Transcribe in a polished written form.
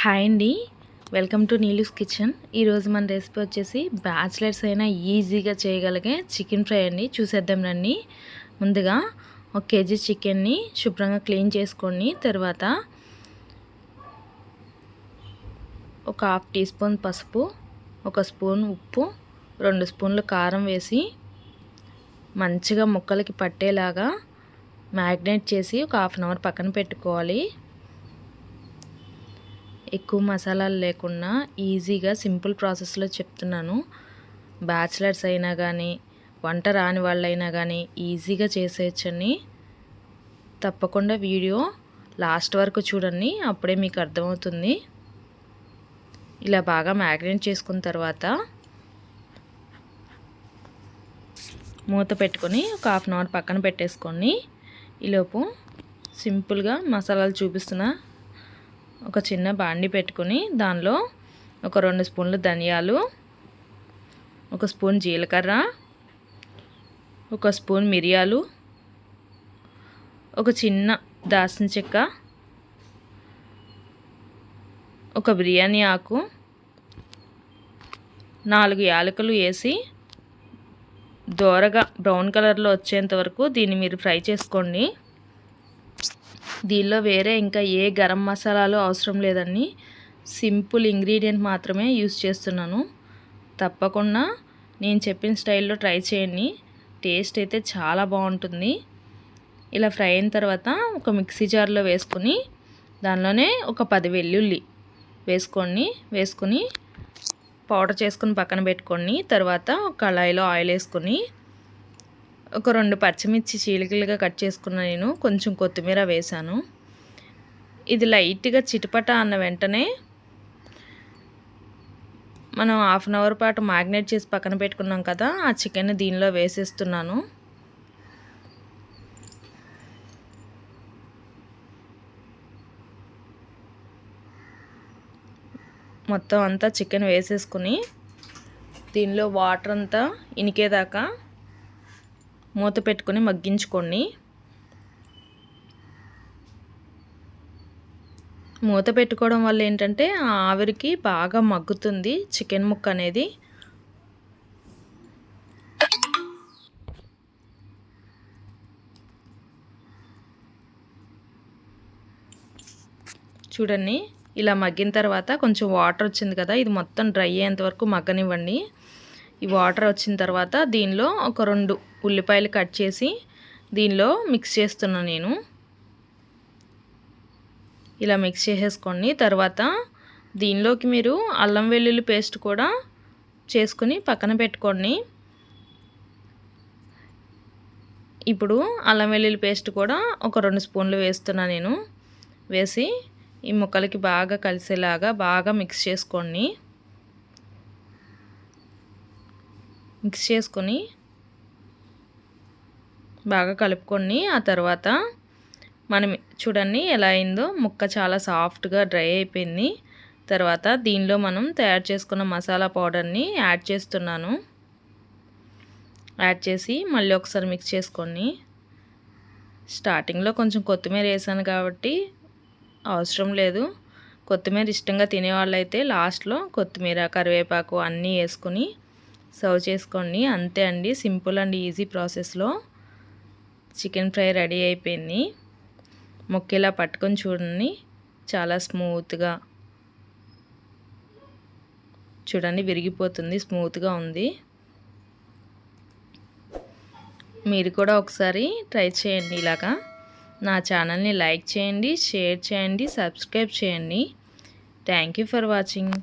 Hi అండి, welcome to Neelu's kitchen. ఈరోజు మన రెసిపీ వచ్చేసి బ్యాచిలర్స్ అయినా ఈజీగా చేయగలిగే చికెన్ ఫ్రై అండి. చూసేద్దాం రండి. ముందుగా 1 కేజీ చికెన్ని శుభ్రంగా క్లీన్ చేసుకొని తర్వాత ఒక 1/2 టీ స్పూన్ పసుపు, 1 స్పూన్ ఉప్పు, 2 స్పూన్లు కారం వేసి మంచిగా ముక్కలకి పట్టేలాగా మ్యాగ్నేట్ చేసి ఒక 1/2 అవర్ పక్కన పెట్టుకోవాలి. ఎక్కువ మసాలాలు లేకుండా ఈజీగా సింపుల్ ప్రాసెస్లో చెప్తున్నాను. బ్యాచిలర్స్ అయినా కానీ వంట రాని వాళ్ళైనా కానీ ఈజీగా చేసేయచ్చండి. తప్పకుండా వీడియో లాస్ట్ వరకు చూడండి, అప్పుడే మీకు అర్థమవుతుంది. ఇలా బాగా మ్యాగ్నేట్ చేసుకున్న తర్వాత మూత పెట్టుకొని ఒక 1/2 అవర్ పక్కన పెట్టేసుకొని ఈలోపు సింపుల్గా మసాలాలు చూపిస్తున్నా. ఒక చిన్న బాండి పెట్టుకొని దానిలో ఒక 2 స్పూన్లు ధనియాలు, 1 స్పూన్ జీలకర్ర, 1 స్పూన్ మిరియాలు, ఒక చిన్న దాల్చిన చెక్క, ఒక బిర్యానీ ఆకు, 4 యాలకులు వేసి దోరగా బ్రౌన్ కలర్లో వచ్చేంత వరకు దీన్ని మీరు ఫ్రై చేసుకోండి. దీనిలో వేరే ఇంకా ఏ గరం మసాలాలు అవసరం లేదండి. సింపుల్ ఇంగ్రీడియంట్ మాత్రమే యూస్ చేస్తున్నాను. తప్పకుండా నేను చెప్పిన స్టైల్లో ట్రై చేయండి. టేస్ట్ అయితే చాలా బాగుంటుంది. ఇలా ఫ్రై అయిన తర్వాత ఒక మిక్సీ జార్లో వేసుకొని దానిలోనే ఒక 10 వెల్లుల్లి వేసుకొని పౌడర్ చేసుకొని పక్కన పెట్టుకొని తర్వాత కళాయిలో ఆయిల్ వేసుకొని ఒక 2 పచ్చిమిర్చి చీలికలుగా కట్ చేసుకున్న నేను కొంచెం కొత్తిమీర వేసాను. ఇది లైట్గా చిటపట అన్న వెంటనే మనం 1/2 అవర్ పాటు మ్యాగ్నేట్ చేసి పక్కన పెట్టుకున్నాం కదా, ఆ చికెన్ దీనిలో వేసేస్తున్నాను. మొత్తం అంతా చికెన్ వేసేసుకుని దీనిలో వాటర్ అంతా ఇనికేదాకా మూత పెట్టుకొని మగ్గించుకోండి. మూత పెట్టుకోవడం వల్ల ఏంటంటే ఆ ఆవిరికి బాగా మగ్గుతుంది చికెన్ ముక్క అనేది. చూడండి, ఇలా మగ్గిన తర్వాత కొంచెం వాటర్ వచ్చింది కదా, ఇది మొత్తం డ్రై అయ్యేంత వరకు మగ్గనివ్వండి. ఈ వాటర్ వచ్చిన తర్వాత దీనిలో ఒక 2 ఉల్లిపాయలు కట్ చేసి దీనిలో మిక్స్ చేస్తున్నాను నేను. ఇలా మిక్స్ చేసేసుకోండి. తర్వాత దీనిలోకి మీరు అల్లం వెల్లుల్లి పేస్ట్ కూడా చేసుకుని పక్కన పెట్టుకోండి. ఇప్పుడు అల్లం వెల్లుల్లి పేస్ట్ కూడా ఒక 2 స్పూన్లు వేస్తున్నాను నేను. వేసి ఈ ముక్కలకి బాగా కలిసేలాగా బాగా మిక్స్ చేసుకోండి. మిక్స్ చేసుకొని బాగా కలుపుకొని ఆ తర్వాత మనం చూడండి ఎలా అయిందో, ముక్క చాలా సాఫ్ట్గా డ్రై అయిపోయింది. తర్వాత దీనిలో మనం తయారు చేసుకున్న మసాలా పౌడర్ని యాడ్ చేస్తున్నాను. యాడ్ చేసి మళ్ళీ ఒకసారి మిక్స్ చేసుకొని స్టార్టింగ్లో కొంచెం కొత్తిమీర వేసాను కాబట్టి అవసరం లేదు. కొత్తిమీర ఇష్టంగా తినేవాళ్ళైతే లాస్ట్లో కొత్తిమీర, కరివేపాకు అన్నీ వేసుకొని సర్వ్ చేసుకోండి. అంతే అండి, సింపుల్ అండ్ ఈజీ ప్రాసెస్లో చికెన్ ఫ్రై రెడీ అయిపోయింది. ముక్కేలా పట్టుకొని చూడండి, చాలా స్మూత్గా చూడండి విరిగిపోతుంది, స్మూత్గా ఉంది. మీరు కూడా ఒకసారి ట్రై చేయండి ఇలాగా. నా ఛానల్ని లైక్ చేయండి, షేర్ చేయండి, సబ్స్క్రైబ్ చేయండి. Thank you for watching.